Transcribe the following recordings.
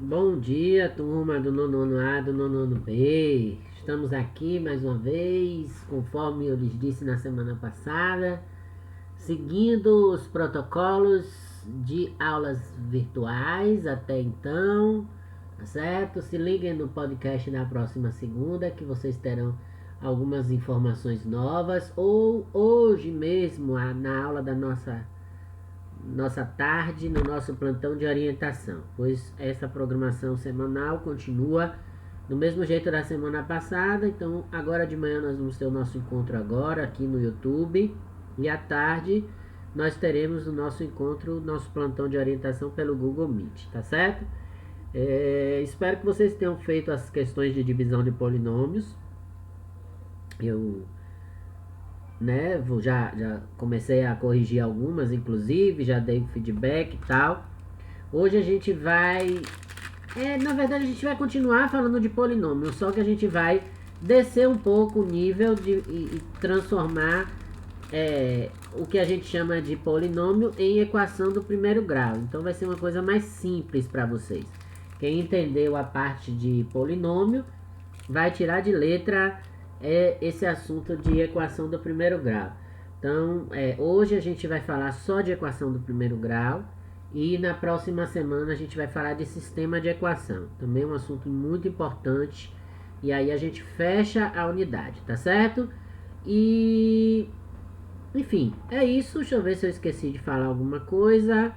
Bom dia, turma do nono A, do nono B. Estamos aqui mais uma vez, conforme eu lhes disse na semana passada, seguindo os protocolos de aulas virtuais até então, tá certo? Se liguem no podcast da próxima segunda que vocês terão algumas informações novas, ou hoje mesmo na aula da nossa tarde no nosso plantão de orientação, pois essa programação semanal continua do mesmo jeito da semana passada. Então agora de manhã nós vamos ter o nosso encontro agora aqui no YouTube, e à tarde nós teremos o nosso encontro, nosso plantão de orientação pelo Google Meet, tá certo? Espero que vocês tenham feito as questões de divisão de polinômios. Eu já comecei a corrigir algumas, inclusive já dei feedback e tal. Hoje a gente vai. Na verdade, a gente vai continuar falando de polinômio, só que a gente vai descer um pouco o nível e transformar o que a gente chama de polinômio em equação do primeiro grau. Então vai ser uma coisa mais simples para vocês. Quem entendeu a parte de polinômio vai tirar de letra esse assunto de equação do primeiro grau. Então, hoje a gente vai falar só de equação do primeiro grau. E na próxima semana a gente vai falar de sistema de equação. Também é um assunto muito importante. E aí a gente fecha a unidade, tá certo? E enfim, é isso. Deixa eu ver se eu esqueci de falar alguma coisa.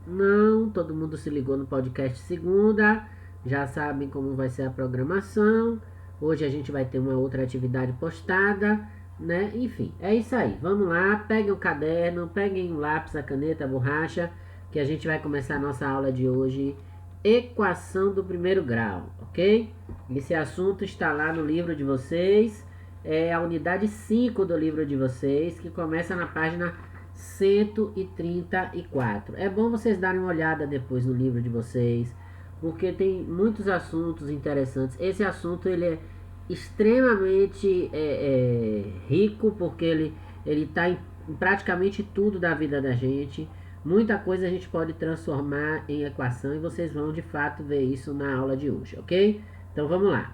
Não, todo mundo se ligou no podcast segunda. Já sabem como vai ser a programação. Hoje a gente vai ter uma outra atividade postada, né? Enfim, é isso aí. Vamos lá, peguem o caderno, peguem o lápis, a caneta, a borracha, que a gente vai começar a nossa aula de hoje, equação do primeiro grau, ok? Esse assunto está lá no livro de vocês, é a unidade 5 do livro de vocês, que começa na página 134. É bom vocês darem uma olhada depois no livro de vocês, porque tem muitos assuntos interessantes. Esse assunto ele é extremamente rico, porque ele está em praticamente tudo da vida da gente. Muita coisa a gente pode transformar em equação e vocês vão de fato ver isso na aula de hoje, ok? Então vamos lá.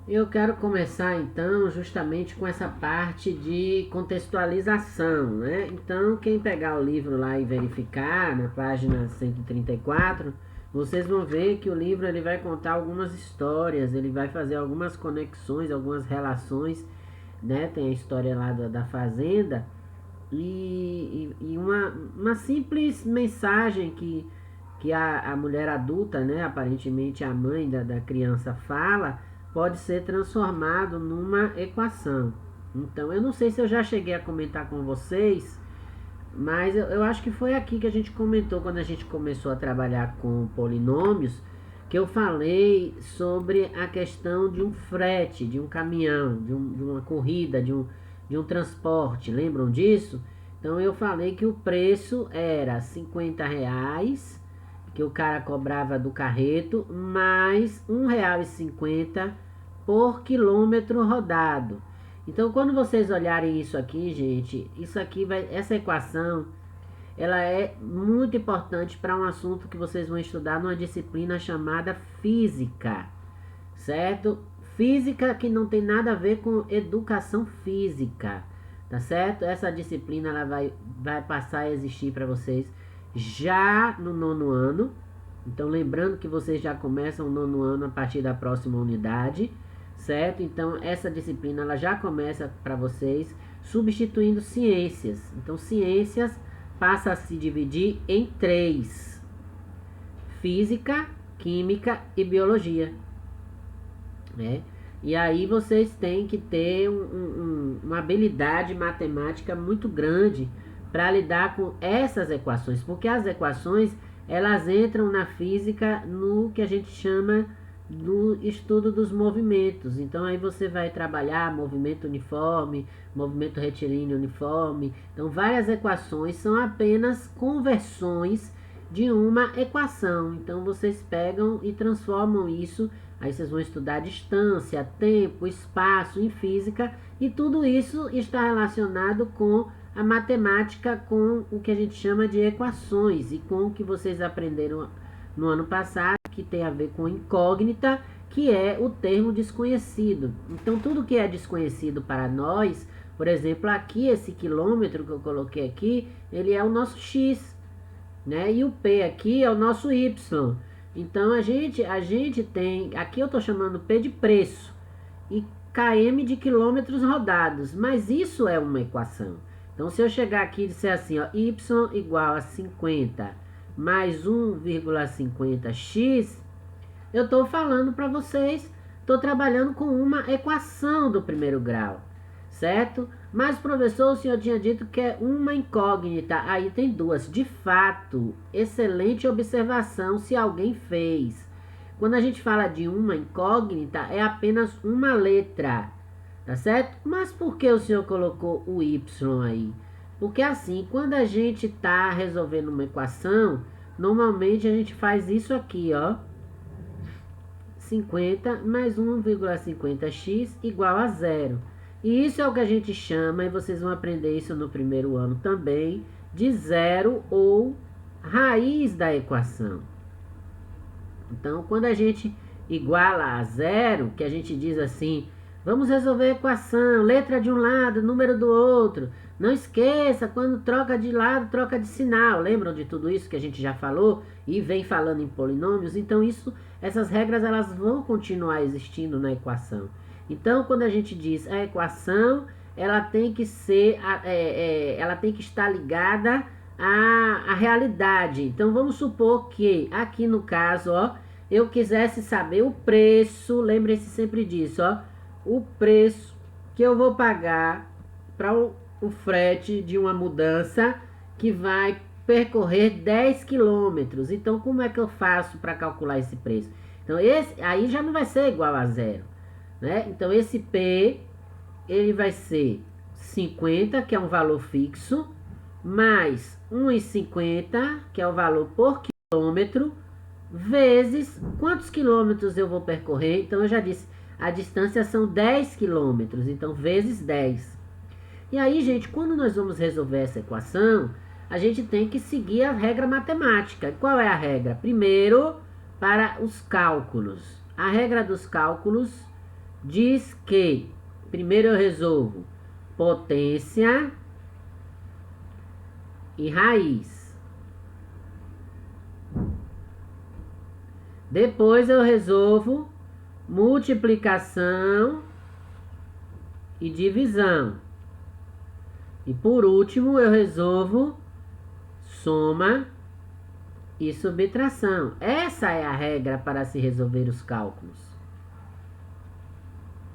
Eu quero começar então justamente com essa parte de contextualização, né? Então quem pegar o livro lá e verificar na página 134, vocês vão ver que o livro ele vai contar algumas histórias, ele vai fazer algumas conexões, algumas relações, né? Tem a história lá da fazenda e uma simples mensagem que a mulher adulta, né? Aparentemente a mãe da criança fala, pode ser transformado numa equação. Então, eu não sei se eu já cheguei a comentar com vocês, mas eu acho que foi aqui que a gente comentou quando a gente começou a trabalhar com polinômios, que eu falei sobre a questão de um frete, de um caminhão, de uma corrida, de um transporte. Lembram disso? Então eu falei que o preço era R$ 50 que o cara cobrava do carreto, mais R$ 1,50 por quilômetro rodado. Então, quando vocês olharem isso aqui, gente, essa equação, ela é muito importante para um assunto que vocês vão estudar numa disciplina chamada física, certo? Física que não tem nada a ver com educação física, tá certo? Essa disciplina ela vai passar a existir para vocês já no nono ano. Então, lembrando que vocês já começam o nono ano a partir da próxima unidade, certo? Então, essa disciplina ela já começa para vocês substituindo ciências. Então, ciências passa a se dividir em três: física, química e biologia, né? E aí vocês têm que ter uma habilidade matemática muito grande para lidar com essas equações, porque as equações elas entram na física no que a gente chama do estudo dos movimentos. Então aí você vai trabalhar movimento uniforme, movimento retilíneo uniforme. Então várias equações são apenas conversões de uma equação. Então vocês pegam e transformam isso. Aí vocês vão estudar distância, tempo, espaço em física, e tudo isso está relacionado com a matemática, com o que a gente chama de equações, e com o que vocês aprenderam no ano passado, que tem a ver com incógnita, que é o termo desconhecido. Então, tudo que é desconhecido para nós, por exemplo, aqui, esse quilômetro que eu coloquei aqui, ele é o nosso X, né? E o P aqui é o nosso Y. Então, a gente tem, aqui eu estou chamando P de preço, e km de quilômetros rodados, mas isso é uma equação. Então, se eu chegar aqui e disser assim, ó, y igual a 50 mais 1,50x, eu estou falando para vocês, estou trabalhando com uma equação do primeiro grau, certo? Mas, professor, o senhor tinha dito que é uma incógnita, aí tem duas. De fato, excelente observação se alguém fez. Quando a gente fala de uma incógnita, é apenas uma letra, tá certo? Mas por que o senhor colocou o Y aí? Porque assim, quando a gente está resolvendo uma equação, normalmente a gente faz isso aqui, ó. 50 mais 1,50x igual a zero. E isso é o que a gente chama, e vocês vão aprender isso no primeiro ano também, de zero ou raiz da equação. Então, quando a gente iguala a zero, que a gente diz assim, vamos resolver a equação, letra de um lado, número do outro. Não esqueça, quando troca de lado, troca de sinal. Lembram de tudo isso que a gente já falou e vem falando em polinômios? Então, essas regras elas vão continuar existindo na equação. Então, quando a gente diz a equação, ela tem que ser, ela tem que estar ligada à realidade. Então, vamos supor que aqui no caso, ó, eu quisesse saber o preço, lembre-se sempre disso, ó, o preço que eu vou pagar para o frete de uma mudança que vai percorrer 10 quilômetros. Então, como é que eu faço para calcular esse preço? Então, esse aí já não vai ser igual a zero, né? Então, esse P, ele vai ser 50, que é um valor fixo, mais 1,50, que é o valor por quilômetro, vezes quantos quilômetros eu vou percorrer. Então, eu já disse, a distância são 10 quilômetros, então, vezes 10. E aí, gente, quando nós vamos resolver essa equação, a gente tem que seguir a regra matemática. Qual é a regra? Primeiro, para os cálculos. A regra dos cálculos diz que, primeiro eu resolvo potência e raiz. Depois eu resolvo multiplicação e divisão. E por último eu resolvo soma e subtração. Essa é a regra para se resolver os cálculos.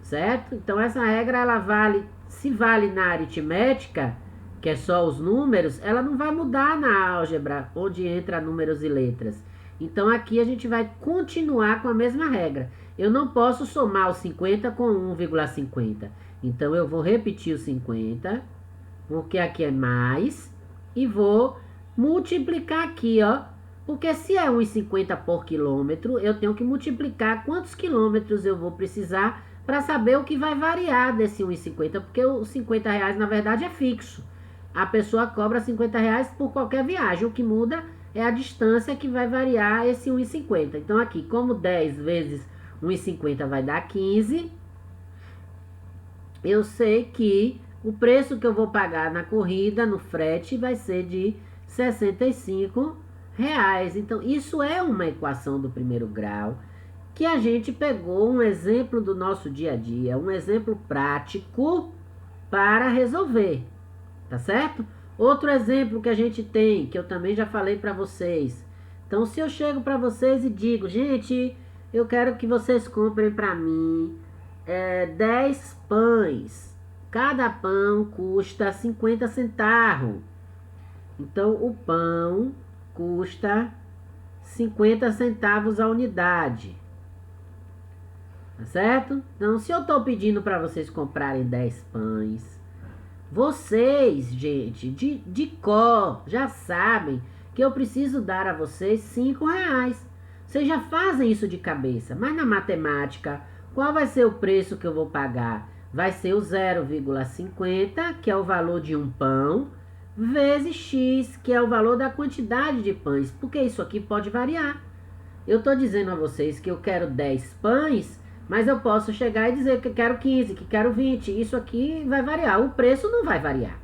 Certo? Então essa regra ela vale, se vale na aritmética, que é só os números, ela não vai mudar na álgebra, onde entra números e letras. Então aqui a gente vai continuar com a mesma regra. Eu não posso somar o 50 com 1,50. Então eu vou repetir o 50, porque aqui é mais, e vou multiplicar aqui, ó. Porque se é 1,50 por quilômetro, eu tenho que multiplicar quantos quilômetros eu vou precisar para saber o que vai variar desse 1,50, porque os 50 reais na verdade é fixo. A pessoa cobra 50 reais por qualquer viagem, o que muda é a distância que vai variar esse 1,50. Então aqui, como 10 vezes 1,50 vai dar 15, eu sei que o preço que eu vou pagar na corrida, no frete, vai ser de R$65. Então, isso é uma equação do primeiro grau, que a gente pegou um exemplo do nosso dia a dia, um exemplo prático para resolver, tá certo? Outro exemplo que a gente tem, que eu também já falei para vocês. Então, se eu chego para vocês e digo, gente, eu quero que vocês comprem para mim 10 pães. Cada pão custa 50 centavos. Então, o pão custa 50 centavos a unidade. Tá certo? Então, se eu estou pedindo para vocês comprarem 10 pães, vocês, gente, de cor, já sabem que eu preciso dar a vocês 5 reais. Vocês já fazem isso de cabeça. Mas na matemática, qual vai ser o preço que eu vou pagar? Vai ser o 0,50, que é o valor de um pão, vezes x, que é o valor da quantidade de pães. Porque isso aqui pode variar. eu estou dizendo a vocês que eu quero 10 pães, mas eu posso chegar e dizer que quero 15, que quero 20. Isso aqui vai variar. O preço não vai variar.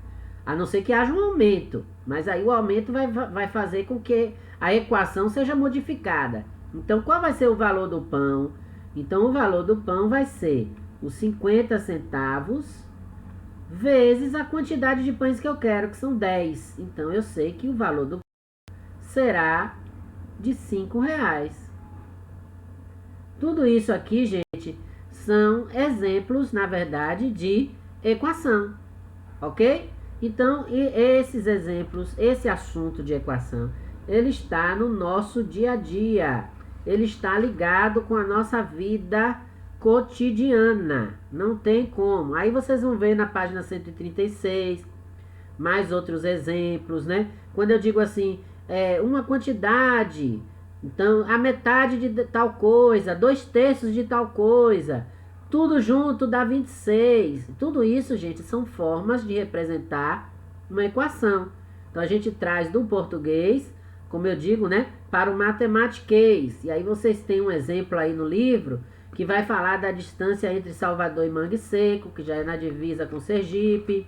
A não ser que haja um aumento. Mas aí o aumento vai fazer com que a equação seja modificada. Então, qual vai ser o valor do pão? Então, o valor do pão vai ser os 50 centavos vezes a quantidade de pães que eu quero, que são 10. Então, eu sei que o valor do pão será de 5 reais. Tudo isso aqui, gente, são exemplos, na verdade, de equação, ok? Então, esses exemplos, esse assunto de equação, ele está no nosso dia a dia. Ele está ligado com a nossa vida cotidiana. Não tem como. Aí vocês vão ver na página 136, mais outros exemplos, né? Quando eu digo assim, uma quantidade, então a metade de tal coisa, 2/3 de tal coisa, tudo junto dá 26. Tudo isso, gente, são formas de representar uma equação. Então a gente traz do português, como eu digo, né, para o matematiquês. E aí vocês têm um exemplo aí no livro que vai falar da distância entre Salvador e Mangue Seco, que já é na divisa com Sergipe,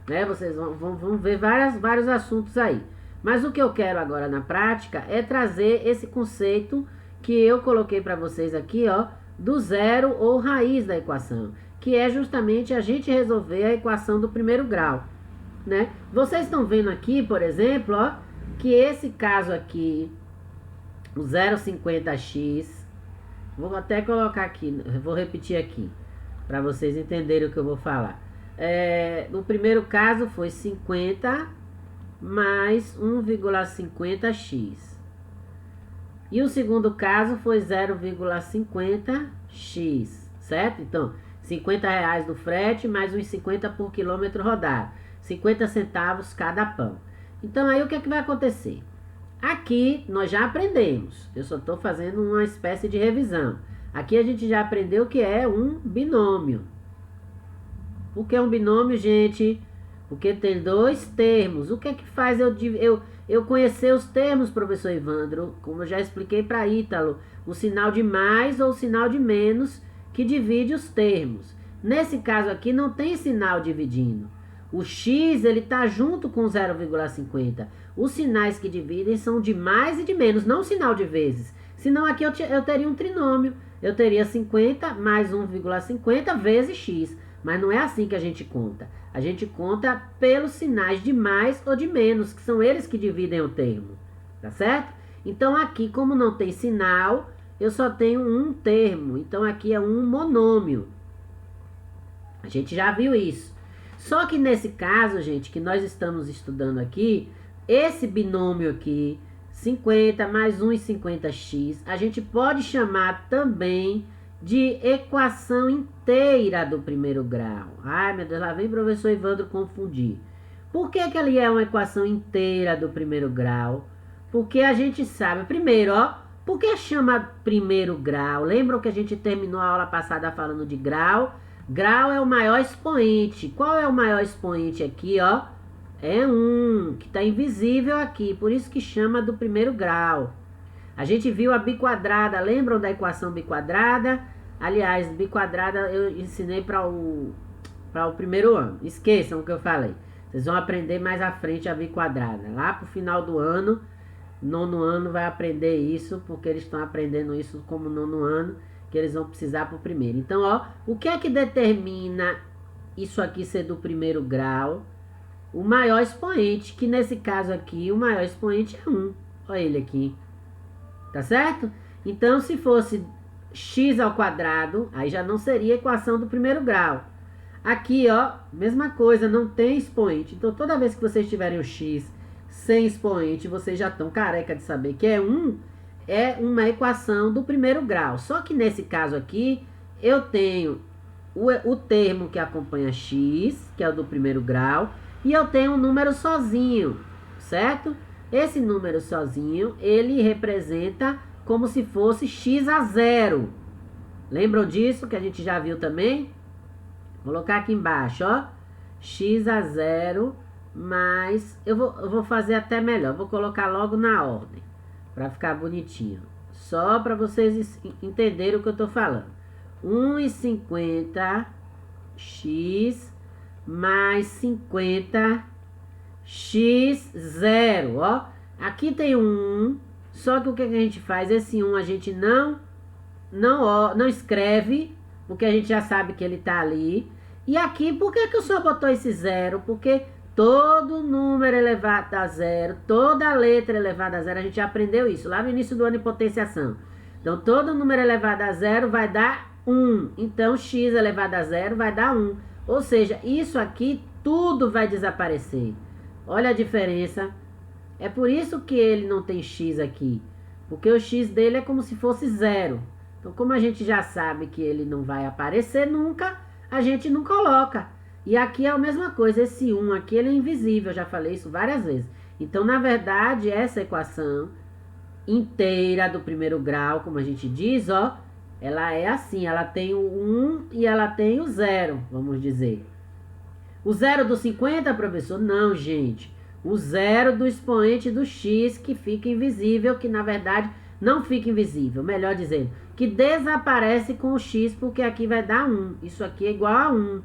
né? Vocês vão ver vários assuntos aí. Mas o que eu quero agora na prática é trazer esse conceito que eu coloquei para vocês aqui, ó, do zero ou raiz da equação, que é justamente a gente resolver a equação do primeiro grau, né? Vocês estão vendo aqui, por exemplo, ó, que esse caso aqui, o 0,50x, vou até colocar aqui, vou repetir aqui, para vocês entenderem o que eu vou falar. No primeiro caso foi 50 mais 1,50x. E o segundo caso foi 0,50x, certo? Então, 50 reais do frete mais uns 50 por quilômetro rodado. 50 centavos cada pão. Então, aí o que é que vai acontecer? Aqui nós já aprendemos. Eu só estou fazendo uma espécie de revisão. Aqui a gente já aprendeu que é um binômio. O que é um binômio, gente? Porque tem dois termos. O que é que faz eu conhecer os termos, professor Evandro? Como eu já expliquei para Ítalo, o sinal de mais ou o sinal de menos que divide os termos. Nesse caso aqui não tem sinal dividindo. O x ele está junto com 0,50. Os sinais que dividem são de mais e de menos, não o sinal de vezes. Senão aqui eu teria um trinômio. Eu teria 50 mais 1,50 vezes x. Mas não é assim que a gente conta. A gente conta pelos sinais de mais ou de menos, que são eles que dividem o termo. Tá certo? Então aqui, como não tem sinal, eu só tenho um termo. Então aqui é um monômio. A gente já viu isso. Só que nesse caso, gente, que nós estamos estudando aqui, esse binômio aqui, 50 mais 1,50x, a gente pode chamar também de equação inteira do primeiro grau. Ai, meu Deus, lá vem o professor Evandro confundir. Por que que ele é uma equação inteira do primeiro grau? Porque a gente sabe, primeiro, ó, por que chama primeiro grau? Lembram que a gente terminou a aula passada falando de grau? Grau é o maior expoente. Qual é o maior expoente aqui, ó? É 1, que está invisível aqui, por isso que chama do primeiro grau. A gente viu a biquadrada, lembram da equação biquadrada? Aliás, biquadrada eu ensinei para o primeiro ano. Esqueçam o que eu falei. Vocês vão aprender mais à frente a biquadrada. Lá pro final do ano, nono ano vai aprender isso, porque eles estão aprendendo isso como nono ano, que eles vão precisar pro primeiro. Então, ó, o que é que determina isso aqui ser do primeiro grau? O maior expoente, que nesse caso aqui, o maior expoente é 1. Olha ele aqui. Tá certo? Então, se fosse x ao quadrado, aí já não seria equação do primeiro grau. Aqui, ó, mesma coisa, não tem expoente. Então, toda vez que vocês tiverem o x sem expoente, vocês já estão careca de saber que é 1, é uma equação do primeiro grau. Só que nesse caso aqui, eu tenho o termo que acompanha x, que é o do primeiro grau, e eu tenho um número sozinho, certo? Esse número sozinho, ele representa como se fosse x a 0. Lembram disso que a gente já viu também? Vou colocar aqui embaixo, ó. X a 0 mais... Eu vou fazer até melhor. Vou colocar logo na ordem, para ficar bonitinho. Só para vocês entenderem o que eu estou falando. 1,50 x mais 50 x0, ó. Aqui tem um 1, só que o que a gente faz? Esse 1 a gente não escreve, porque a gente já sabe que ele tá ali. E aqui, por que o senhor botou esse 0? Porque todo número elevado a zero, toda letra elevada a zero, a gente já aprendeu isso lá no início do ano em potenciação. Então, todo número elevado a zero vai dar 1. Então, x elevado a zero vai dar 1. Ou seja, isso aqui tudo vai desaparecer. Olha a diferença. É por isso que ele não tem x aqui. Porque o x dele é como se fosse 0. Então, como a gente já sabe que ele não vai aparecer nunca, a gente não coloca. E aqui é a mesma coisa. Esse 1 aqui, ele é invisível. Eu já falei isso várias vezes. Então, na verdade, essa equação inteira do primeiro grau, como a gente diz, ó, ela é assim. Ela tem o 1 e ela tem o 0, vamos dizer. O 0 do 50, professor? Não, gente. O 0 do expoente do x, que fica invisível, que na verdade não fica invisível, melhor dizendo, que desaparece com o x, porque aqui vai dar 1. Isso aqui é igual a 1.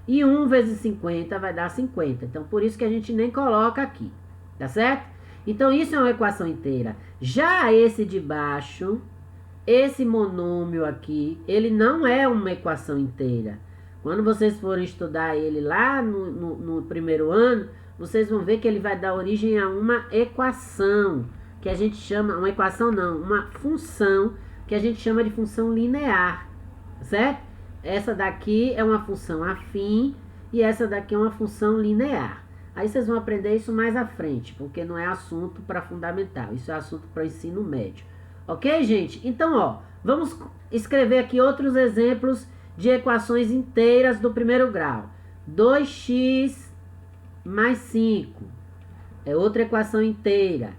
E 1 vezes 50 vai dar 50. Então, por isso que a gente nem coloca aqui. Tá certo? Então, isso é uma equação inteira. Já esse de baixo, esse monômio aqui, ele não é uma equação inteira. Quando vocês forem estudar ele lá no primeiro ano, vocês vão ver que ele vai dar origem a uma equação, que a gente chama, uma equação não, uma função, que a gente chama de função linear, certo? Essa daqui é uma função afim e essa daqui é uma função linear. Aí vocês vão aprender isso mais à frente, porque não é assunto para fundamental, isso é assunto para ensino médio. Ok, gente? Então, ó, vamos escrever aqui outros exemplos de equações inteiras do primeiro grau. 2x mais 5 é outra equação inteira.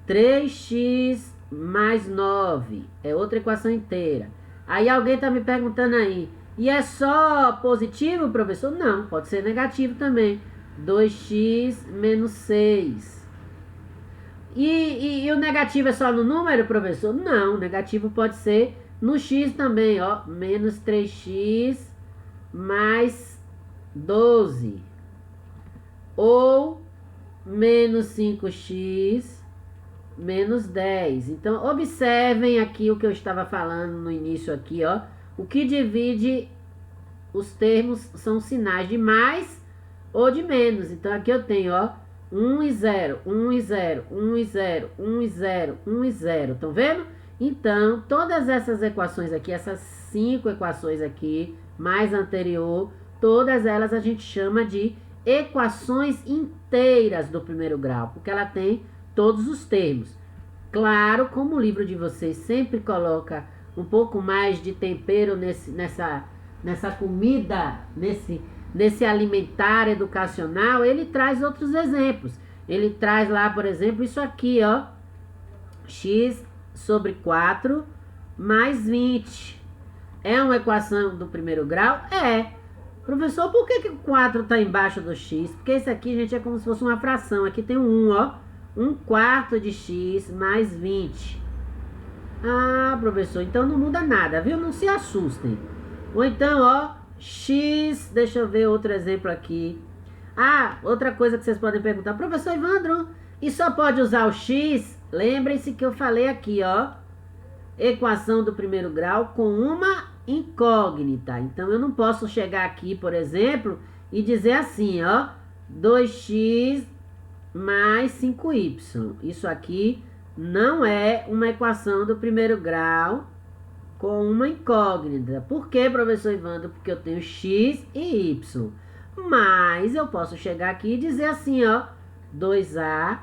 3x mais 9 é outra equação inteira. Aí alguém está me perguntando aí, e é só positivo, professor? Não, pode ser negativo também. 2x menos 6. E o negativo é só no número, professor? Não, o negativo pode ser no x também, ó. Menos 3x mais 12. Ou menos 5x menos 10. Então, observem aqui o que eu estava falando no início aqui, ó. O que divide os termos são sinais de mais ou de menos. Então, aqui eu tenho, ó, 1 e 0, 1 e 0, 1 e 0, 1 e 0, 1 e 0. Estão vendo? Então, todas essas equações aqui, essas 5 equações aqui, mais anterior, todas elas a gente chama de equações inteiras do primeiro grau, porque ela tem todos os termos. Claro, como o livro de vocês sempre coloca um pouco mais de tempero nessa comida, nesse alimentar educacional, ele traz outros exemplos. Ele traz lá, por exemplo, isso aqui, ó, x sobre 4 mais 20. É uma equação do primeiro grau? É. Professor, por que o 4 está embaixo do x? Porque isso aqui, gente, é como se fosse uma fração. Aqui tem um 1, ó. 1/4 de x mais 20. Ah, professor, então não muda nada, viu? Não se assustem. Ou então, ó, x... Deixa eu ver outro exemplo aqui. Ah, outra coisa que vocês podem perguntar. Professor Evandro, e só pode usar o x? Lembrem-se que eu falei aqui, ó. Equação do primeiro grau com uma incógnita. Então, eu não posso chegar aqui, por exemplo, e dizer assim, ó. 2x mais 5y. Isso aqui não é uma equação do primeiro grau com uma incógnita. Por quê, professor Evandro? Porque eu tenho x e y. Mas eu posso chegar aqui e dizer assim, ó. 2a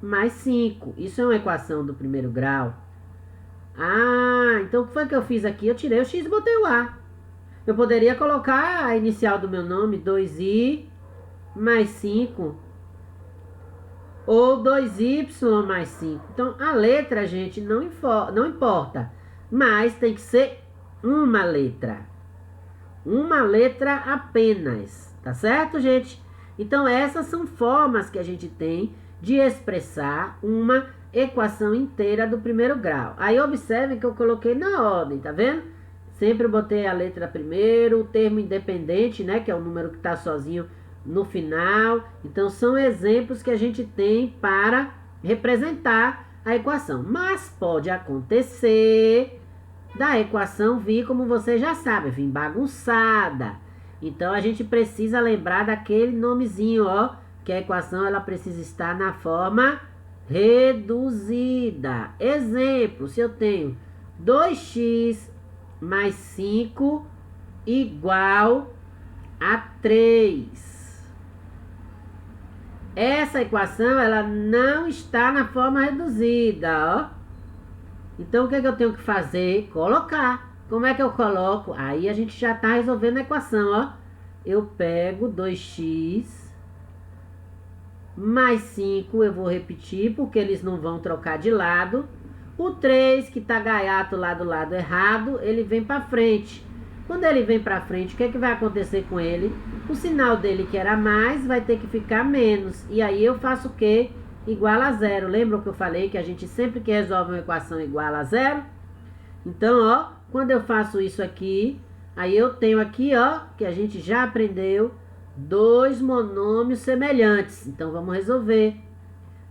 mais 5. Isso é uma equação do primeiro grau. Ah, então o que foi que eu fiz aqui? Eu tirei o x e botei o a. Eu poderia colocar a inicial do meu nome, 2i mais 5. Ou 2y mais 5. Então, a letra, gente, não importa. Mas tem que ser uma letra. Uma letra apenas. Tá certo, gente? Então, essas são formas que a gente tem de expressar uma equação inteira do primeiro grau. Aí observe que eu coloquei na ordem, tá vendo? Sempre botei a letra primeiro, o termo independente, né, que é o número que está sozinho no final. Então são exemplos que a gente tem para representar a equação. Mas pode acontecer da equação vir, como você já sabe, vir bagunçada. Então a gente precisa lembrar daquele nomezinho, ó, que a equação ela precisa estar na forma reduzida. Exemplo, se eu tenho 2x mais 5 igual a 3. Essa equação ela não está na forma reduzida, ó. Então o que eu tenho que fazer? Colocar. Como é que eu coloco? Aí a gente já está resolvendo a equação, ó. Eu pego 2x mais 5, eu vou repetir, porque eles não vão trocar de lado. O 3, que está gaiato lá do lado errado, ele vem para frente. Quando ele vem para frente, o que vai acontecer com ele? O sinal dele, que era mais, vai ter que ficar menos. E aí eu faço o quê? Igual a zero. Lembra que eu falei que a gente sempre que resolve uma equação igual a zero? Então, ó, quando eu faço isso aqui, aí eu tenho aqui, ó, que a gente já aprendeu, dois monômios semelhantes. Então, vamos resolver.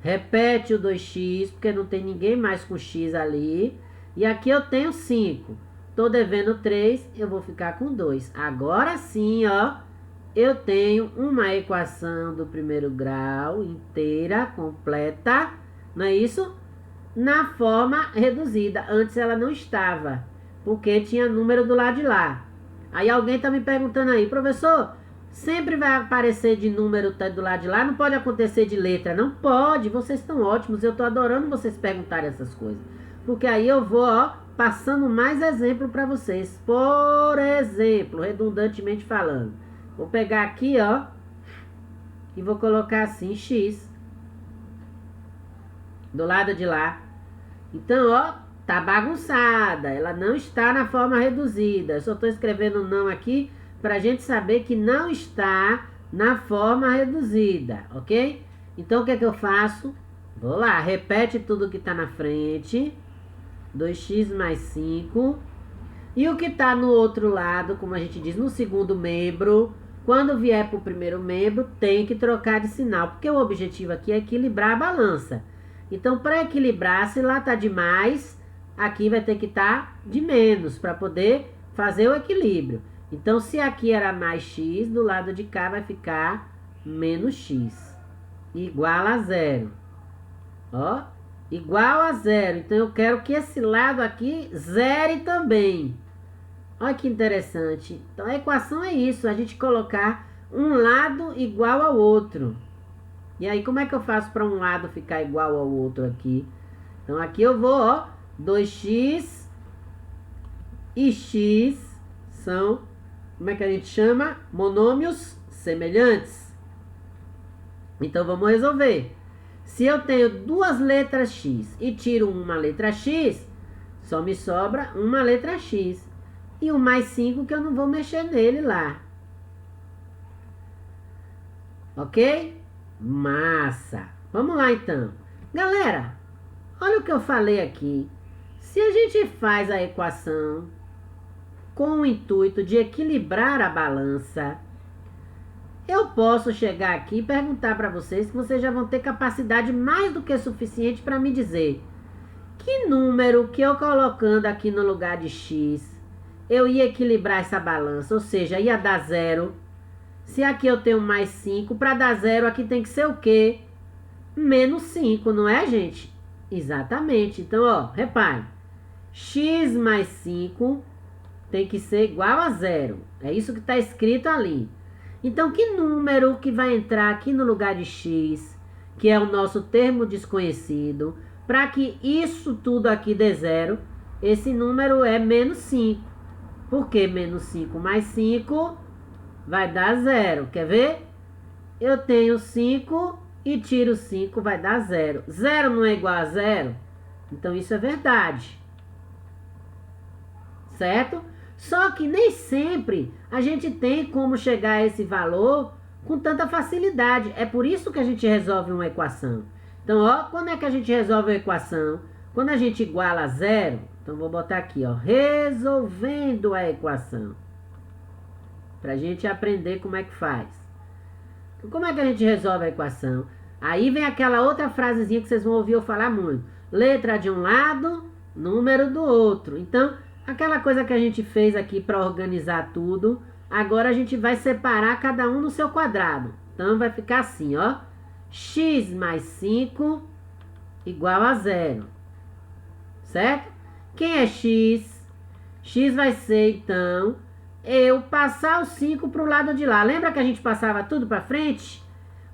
Repete o 2x, porque não tem ninguém mais com x ali. E aqui eu tenho 5. Tô devendo 3, eu vou ficar com 2. Agora sim, ó, eu tenho uma equação do primeiro grau inteira, completa, não é isso? Na forma reduzida. Antes ela não estava, porque tinha número do lado de lá. Aí alguém tá me perguntando aí, professor, sempre vai aparecer de número do lado de lá, não pode acontecer de letra? Não pode, vocês estão ótimos, eu tô adorando vocês perguntarem essas coisas. Porque aí eu vou, ó, passando mais exemplo para vocês. Por exemplo, redundantemente falando, vou pegar aqui, ó, e vou colocar assim, x, do lado de lá. Então, ó, tá bagunçada, ela não está na forma reduzida. Eu só tô escrevendo não aqui pra gente saber que não está na forma reduzida, ok? Então, o que é que eu faço? Vou lá, repete tudo que tá na frente. 2x mais 5. E o que está no outro lado, como a gente diz, no segundo membro, quando vier para o primeiro membro, tem que trocar de sinal, porque o objetivo aqui é equilibrar a balança. Então, para equilibrar, se lá está de mais, aqui vai ter que estar de menos, para poder fazer o equilíbrio. Então, se aqui era mais x, do lado de cá vai ficar menos x, igual a zero. Ó. Igual a zero. Então, eu quero que esse lado aqui zere também. Olha que interessante. Então, a equação é isso. A gente colocar um lado igual ao outro. E aí, como é que eu faço para um lado ficar igual ao outro aqui? Então, aqui eu vou, ó. 2x e x são, como é que a gente chama? Monômios semelhantes. Então, vamos resolver. Se eu tenho duas letras x e tiro uma letra x, só me sobra uma letra x. E o mais 5 que eu não vou mexer nele lá. Ok? Massa! Vamos lá então. Galera, olha o que eu falei aqui. Se a gente faz a equação com o intuito de equilibrar a balança, eu posso chegar aqui e perguntar para vocês que vocês já vão ter capacidade mais do que suficiente para me dizer que número que eu colocando aqui no lugar de x, eu ia equilibrar essa balança, ou seja, ia dar zero. Se aqui eu tenho mais 5, para dar zero aqui tem que ser o quê? Menos 5, não é, gente? Exatamente. Então, ó, repare. X mais 5 tem que ser igual a zero. É isso que está escrito ali. Então, que número que vai entrar aqui no lugar de x, que é o nosso termo desconhecido, para que isso tudo aqui dê zero? Esse número é menos 5. Por que menos 5 mais 5 vai dar zero? Quer ver? Eu tenho 5 e tiro 5, vai dar zero. Zero não é igual a zero? Então, isso é verdade. Certo? Só que nem sempre a gente tem como chegar a esse valor com tanta facilidade. É por isso que a gente resolve uma equação. Então, ó, quando é que a gente resolve a equação? Quando a gente iguala a zero, então vou botar aqui, ó, resolvendo a equação. Pra gente aprender como é que faz. Então, como é que a gente resolve a equação? Aí vem aquela outra frasezinha que vocês vão ouvir eu falar muito. Letra de um lado, número do outro. Então, aquela coisa que a gente fez aqui para organizar tudo, agora a gente vai separar cada um no seu quadrado. Então, vai ficar assim, ó. X mais 5 igual a 0. Certo? Quem é x? X vai ser, então, eu passar o 5 para o lado de lá. Lembra que a gente passava tudo para frente?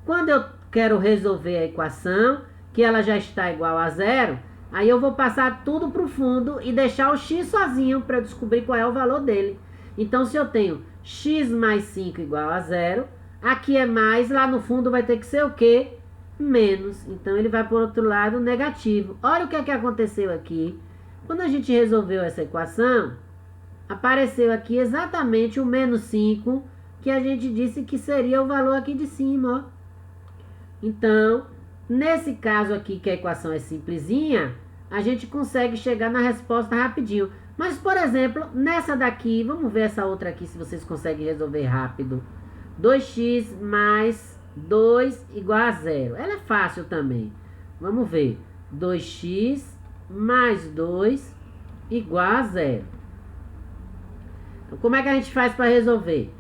Quando eu quero resolver a equação, que ela já está igual a 0, aí eu vou passar tudo para o fundo e deixar o x sozinho para eu descobrir qual é o valor dele. Então, se eu tenho x mais 5 igual a 0, aqui é mais, lá no fundo vai ter que ser o quê? Menos. Então, ele vai para o outro lado negativo. Olha o que é que aconteceu aqui. Quando a gente resolveu essa equação, apareceu aqui exatamente o menos 5, que a gente disse que seria o valor aqui de cima, ó. Então, nesse caso aqui, que a equação é simplesinha, a gente consegue chegar na resposta rapidinho. Mas, por exemplo, nessa daqui, vamos ver essa outra aqui, se vocês conseguem resolver rápido. 2x mais 2 igual a 0. Ela é fácil também. Vamos ver. 2x mais 2 igual a 0. Então, como é que a gente faz para resolver?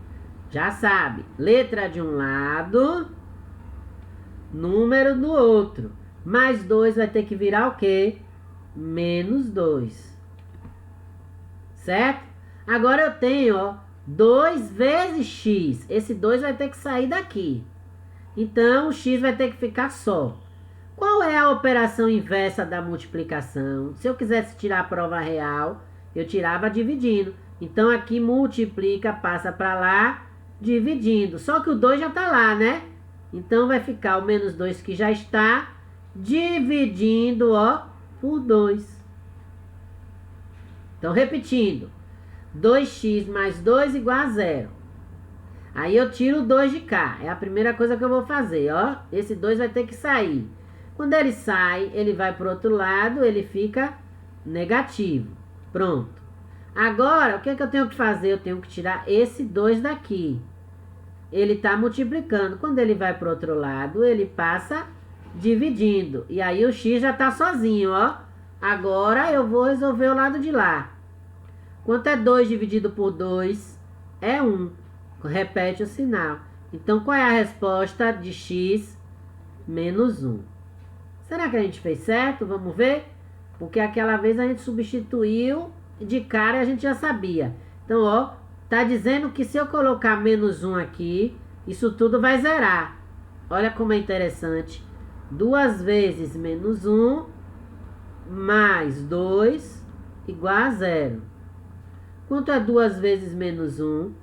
Já sabe. Letra de um lado, número do outro. Mais 2 vai ter que virar o quê? Menos 2. Certo? Agora eu tenho, ó, 2 vezes x. Esse 2 vai ter que sair daqui. Então, o x vai ter que ficar só. Qual é a operação inversa da multiplicação? Se eu quisesse tirar a prova real, eu tirava dividindo. Então, aqui multiplica, passa para lá, dividindo. Só que o 2 já está lá, né? Então, vai ficar o menos 2 que já está, dividindo, ó, por 2. Então, repetindo. 2x mais 2 igual a 0. Aí eu tiro o 2 de cá. É a primeira coisa que eu vou fazer, ó. Esse 2 vai ter que sair. Quando ele sai, ele vai para o outro lado, ele fica negativo. Pronto. Agora, o que é que eu tenho que fazer? Eu tenho que tirar esse 2 daqui. Ele está multiplicando. Quando ele vai para o outro lado, ele passa dividindo. E aí o x já está sozinho, ó. Agora eu vou resolver o lado de lá. Quanto é 2 dividido por 2? É 1. Repete o sinal. Então, qual é a resposta de x menos 1? Será que a gente fez certo? Vamos ver? Porque aquela vez a gente substituiu de cara e a gente já sabia. Então, ó, tá dizendo que se eu colocar menos 1 aqui, isso tudo vai zerar. Olha como é interessante. 2 vezes menos 1 mais 2 igual a 0. Quanto é 2 vezes menos 1?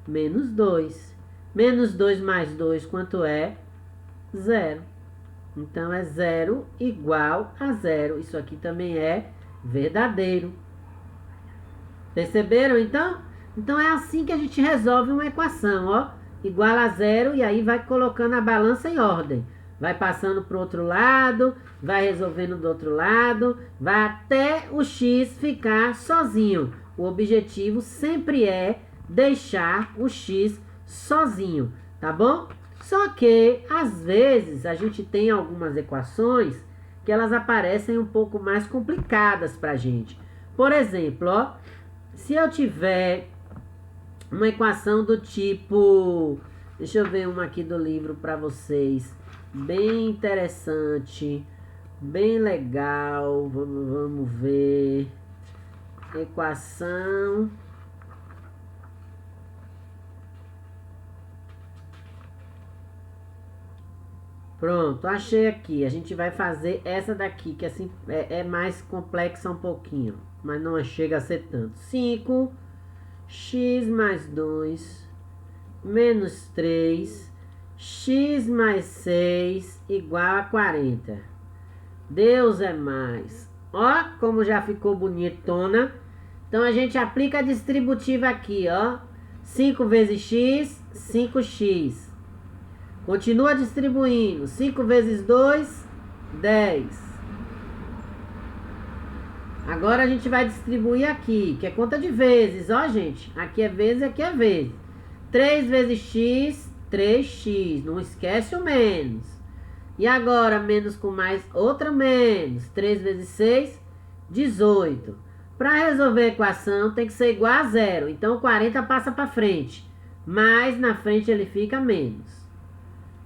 Menos 2. Menos 2 mais 2, quanto é? 0. Então, é 0 igual a 0. Isso aqui também é verdadeiro. Perceberam, então? Então, é assim que a gente resolve uma equação, ó. Igual a 0, e aí vai colocando a balança em ordem. Vai passando para o outro lado, vai resolvendo do outro lado, vai até o x ficar sozinho. O objetivo sempre é deixar o x sozinho, tá bom? Só que, às vezes, a gente tem algumas equações que elas aparecem um pouco mais complicadas pra gente. Por exemplo, ó, se eu tiver uma equação do tipo... Deixa eu ver uma aqui do livro para vocês. Bem interessante, bem legal. Vamos ver. Equação... Pronto, achei aqui. A gente vai fazer essa daqui, que assim é mais complexa um pouquinho, mas não chega a ser tanto. 5x mais 2 menos 3, x mais 6 igual a 40. Deus é mais. Ó, como já ficou bonitona. Então, a gente aplica a distributiva aqui, ó. 5 vezes x, 5x. Continua distribuindo. 5 vezes 2, 10. Agora a gente vai distribuir aqui, que é conta de vezes, ó, gente. Aqui é vezes, aqui é vezes. 3 vezes x, 3x. Não esquece o menos. E agora, menos com mais, outra menos. 3 vezes 6, 18. Para resolver a equação, tem que ser igual a zero. Então, 40 passa para frente. Mais na frente ele fica menos.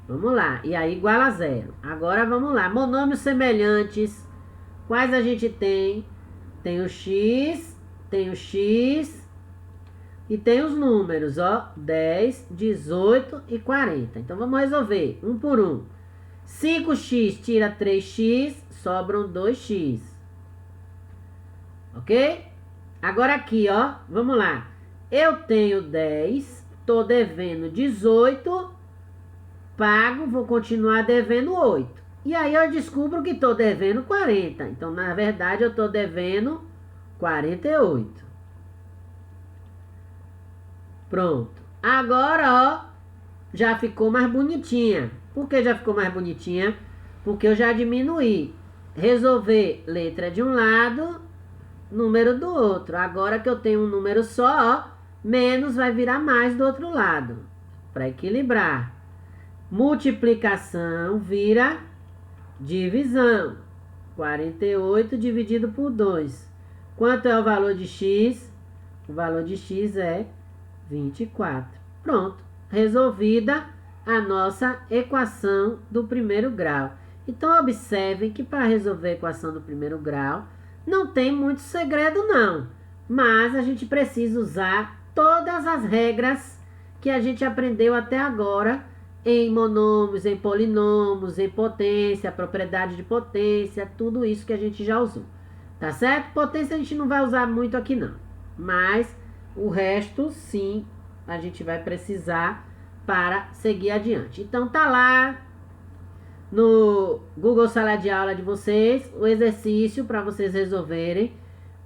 Vamos lá. E aí, igual a zero. Agora, vamos lá. Monômios semelhantes. Quais a gente tem? Tem o x e tem os números, ó, 10, 18 e 40. Então, vamos resolver, um por um. 5x tira 3x, sobram 2x. Ok? Agora aqui, ó, vamos lá. Eu tenho 10, tô devendo 18, pago, vou continuar devendo 8. E aí eu descubro que estou devendo 40. Então, na verdade, eu estou devendo 48. Pronto. Agora, ó, já ficou mais bonitinha. Por que já ficou mais bonitinha? Porque eu já diminuí. Resolver letra de um lado, número do outro. Agora que eu tenho um número só, ó, menos vai virar mais do outro lado. Para equilibrar. Multiplicação vira divisão. 48 dividido por 2. Quanto é o valor de x? O valor de x é 24. Pronto. Resolvida a nossa equação do primeiro grau. Então, observem que para resolver a equação do primeiro grau, não tem muito segredo não. Mas a gente precisa usar todas as regras que a gente aprendeu até agora em monômios, em polinômios, em potência, propriedade de potência, tudo isso que a gente já usou. Tá certo? Potência a gente não vai usar muito aqui não. Mas o resto, sim, a gente vai precisar para seguir adiante. Então tá lá no Google Sala de Aula de vocês o exercício para vocês resolverem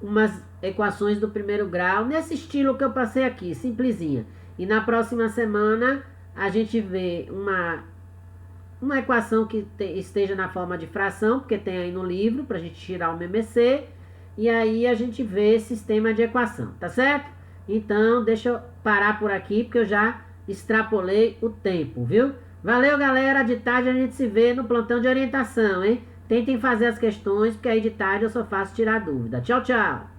umas equações do primeiro grau nesse estilo que eu passei aqui, simplesinha. E na próxima semana a gente vê uma equação que esteja na forma de fração, porque tem aí no livro, para a gente tirar o MMC, e aí a gente vê sistema de equação, tá certo? Então, deixa eu parar por aqui, porque eu já extrapolei o tempo, viu? Valeu, galera, de tarde a gente se vê no plantão de orientação, hein? Tentem fazer as questões, porque aí de tarde eu só faço tirar dúvida. Tchau, tchau!